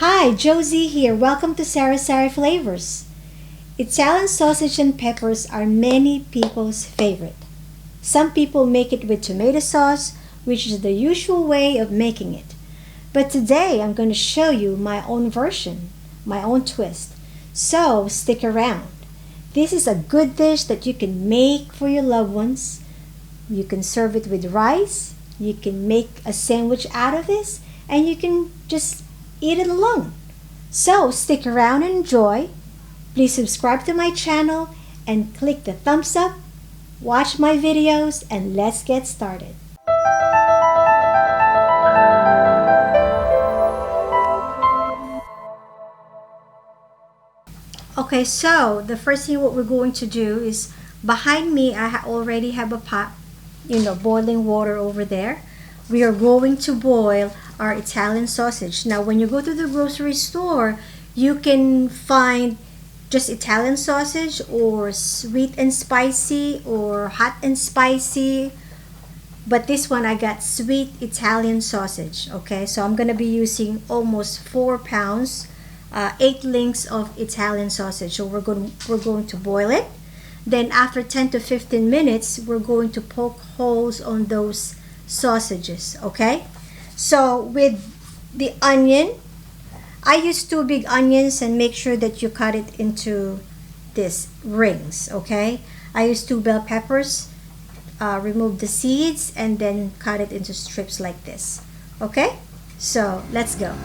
Hi, Josie here. Welcome to 𝐂𝐑𝐄𝐃 Flavors. Italian sausage and peppers are many people's favorite. Some people make it with tomato sauce, which is the usual way of making it. But today I'm going to show you my own version, my own twist. So stick around. This is a good dish that you can make for your loved ones. You can serve it with rice. You can make a sandwich out of this, and you can just eat it alone. So stick around and enjoy. Please subscribe to my channel and click the thumbs up. Watch my videos and let's get started. Okay, so the first thing what we're going to do is, behind me I already have a pot, boiling water over there. We are going to boil our Italian sausage. Now when you go to the grocery store, you can find just Italian sausage or sweet and spicy or hot and spicy, but this one I got sweet Italian sausage. Okay, so I'm gonna be using almost 4 pounds, 8 links of Italian sausage. So we're going to boil it. Then after 10 to 15 minutes, we're going to poke holes on those sausages. Okay, so with the onion, I use 2 big onions, and make sure that you cut it into these rings. Okay, I use 2 bell peppers, remove the seeds, and then cut it into strips like this. Okay, so let's go.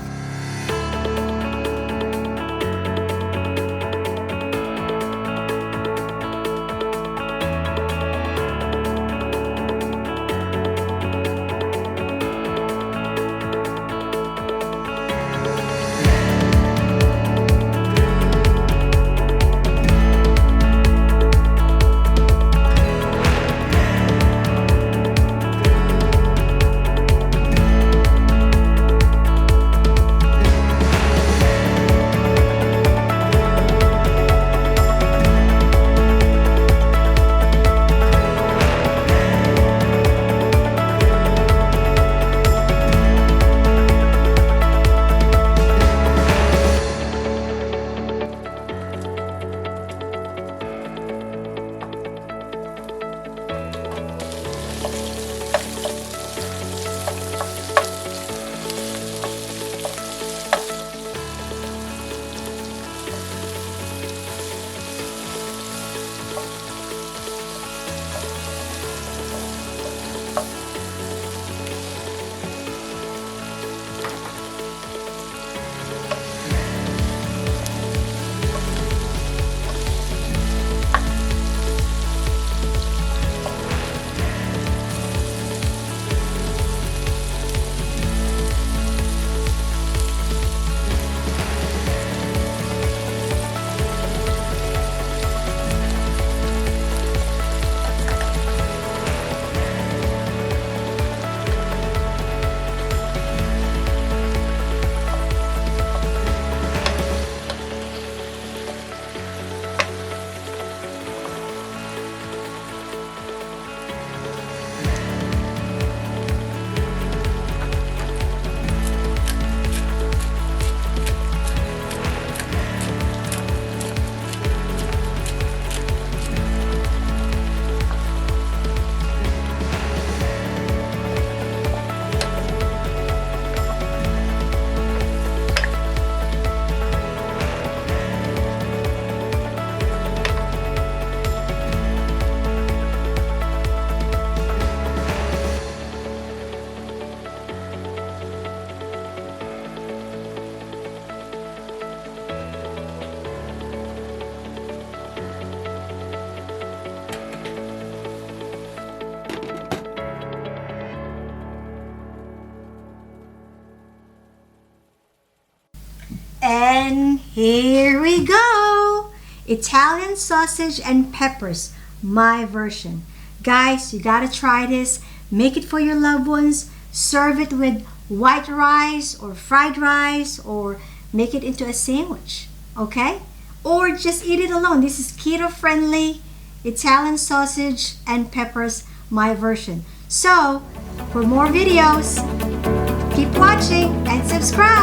And here we go! Italian sausage and peppers, my version. Guys, you gotta try this. Make it for your loved ones. Serve it with white rice or fried rice, or make it into a sandwich. Okay? Or just eat it alone. This is keto friendly Italian sausage and peppers, my version. So, for more videos, keep watching and subscribe.